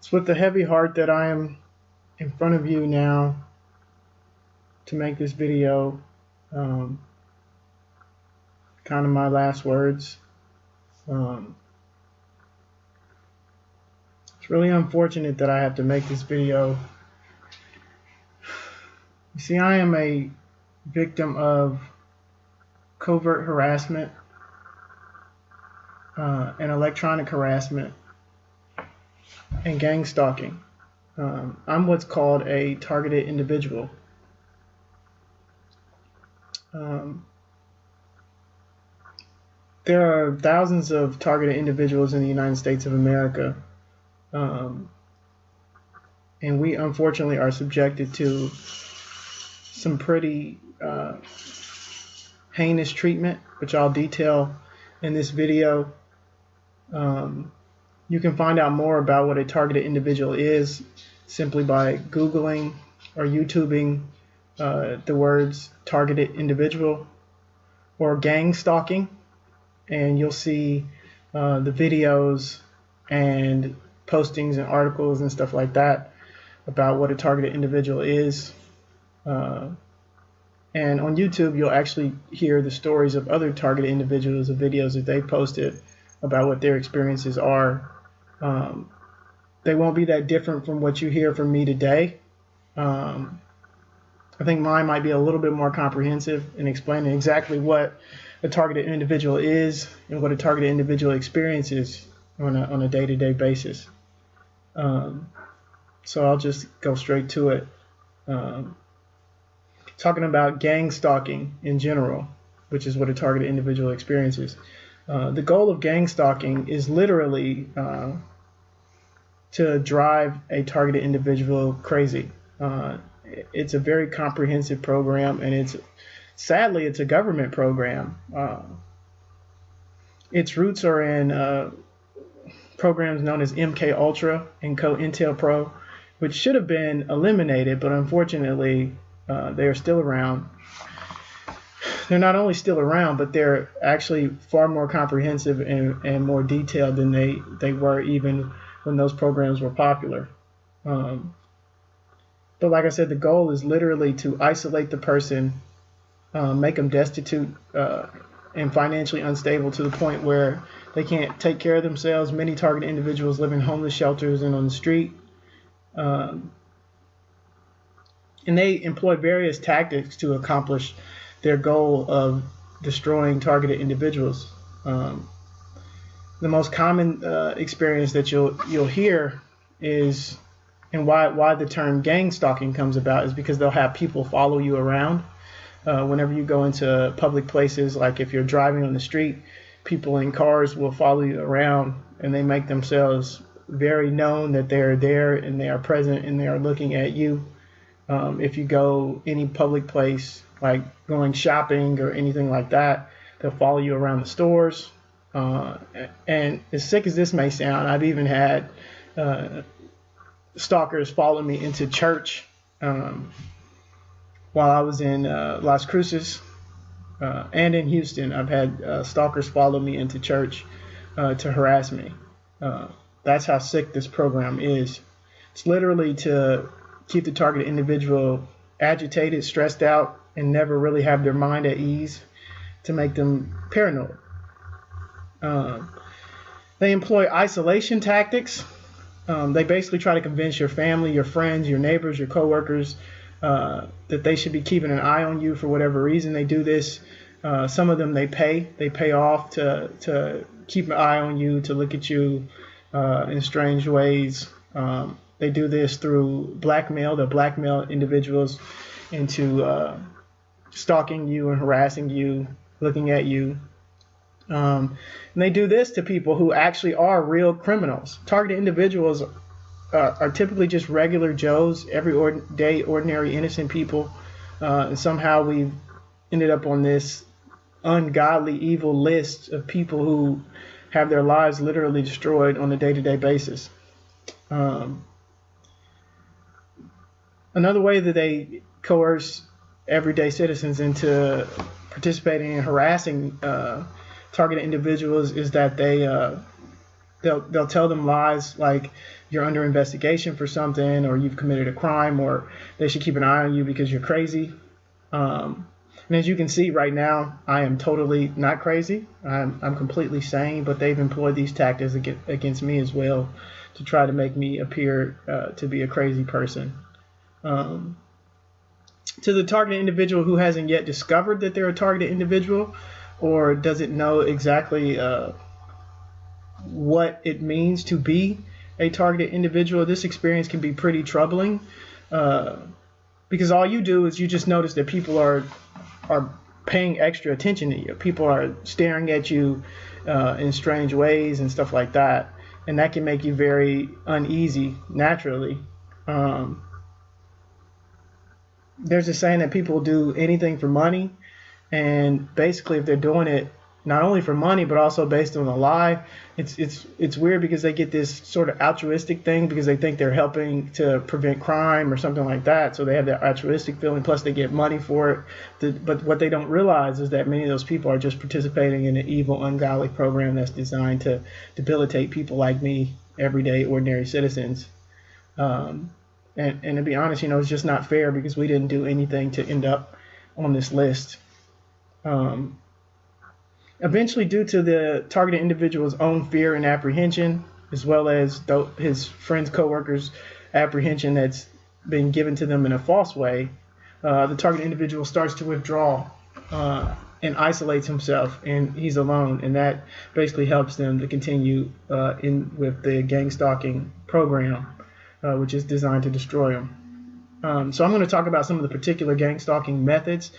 It's with a heavy heart that I am in front of you now to make this video. Um, kind of my last words. Um, it's really unfortunate that I have to make this video. You see, I am a victim of covert harassment and electronic harassment and gang stalking. I'm what's called a targeted individual. There are thousands of targeted individuals in the United States of America, and we unfortunately are subjected to some pretty heinous treatment, which I'll detail in this video. You can find out more about what a targeted individual is simply by Googling or YouTubing the words targeted individual or gang stalking, and you'll see the videos and postings and articles and stuff like that about what a targeted individual is. And on YouTube, you'll actually hear the stories of other targeted individuals, the videos that they posted about what their experiences are. They won't be that different from what you hear from me today. I think mine might be a little bit more comprehensive in explaining exactly what a targeted individual is and what a targeted individual experiences on a day-to-day basis. So I'll just go straight to it. Talking about gang stalking in general, which is what a targeted individual experiences. The goal of gang stalking is literally to drive a targeted individual crazy. It's a very comprehensive program, and sadly it's a government program. Its roots are in programs known as MK Ultra and COINTELPRO, which should have been eliminated, but unfortunately they are still around. They're not only still around, but they're actually far more comprehensive and more detailed than they were even when those programs were popular. But like I said, the goal is literally to isolate the person, make them destitute and financially unstable to the point where they can't take care of themselves. Many targeted individuals live in homeless shelters and on the street. And they employ various tactics to accomplish their goal of destroying targeted individuals. The most common experience that you'll hear is, and why the term gang stalking comes about, is because they'll have people follow you around. Whenever you go into public places, like if you're driving on the street, people in cars will follow you around, and they make themselves very known that they're there and they are present and they are looking at you. If you go any public place, like going shopping or anything like that, they'll follow you around the stores. And as sick as this may sound, I've even had stalkers follow me into church while I was in Las Cruces and in Houston. I've had stalkers follow me into church to harass me. That's how sick this program is. It's literally to keep the targeted individual agitated, stressed out, and never really have their mind at ease, to make them paranoid. They employ isolation tactics. They basically try to convince your family, your friends, your neighbors, your coworkers that they should be keeping an eye on you for whatever reason. They do this. Some of them they pay off to keep an eye on you, to look at you in strange ways. They do this through blackmail. They'll blackmail individuals into stalking you and harassing you, looking at you. And they do this to people who actually are real criminals. Targeted individuals are typically just regular Joes, everyday, ordinary, innocent people. And somehow we've ended up on this ungodly, evil list of people who have their lives literally destroyed on a day-to-day basis. Another way that they coerce everyday citizens into participating in harassing targeted individuals is that they they'll tell them lies like you're under investigation for something, or you've committed a crime, or they should keep an eye on you because you're crazy. And as you can see right now, I am totally not crazy. I'm completely sane, but they've employed these tactics against me as well to try to make me appear to be a crazy person. To the targeted individual who hasn't yet discovered that they're a targeted individual, or doesn't know exactly what it means to be a targeted individual, this experience can be pretty troubling, because all you do is you just notice that people are paying extra attention to you. People are staring at you in strange ways and stuff like that, and that can make you very uneasy naturally. There's a saying that people do anything for money, and basically if they're doing it not only for money but also based on a lie, it's weird, because they get this sort of altruistic thing because they think they're helping to prevent crime or something like that, so they have that altruistic feeling, plus they get money for it. But what they don't realize is that many of those people are just participating in an evil, ungodly program that's designed to debilitate people like me, everyday ordinary citizens. And to be honest, it's just not fair, because we didn't do anything to end up on this list. Eventually, due to the targeted individual's own fear and apprehension, as well as his friends, coworkers' apprehension that's been given to them in a false way, the targeted individual starts to withdraw and isolates himself, and he's alone, and that basically helps them to continue with the gang stalking program, which is designed to destroy them. So I'm going to talk about some of the particular gang stalking methods.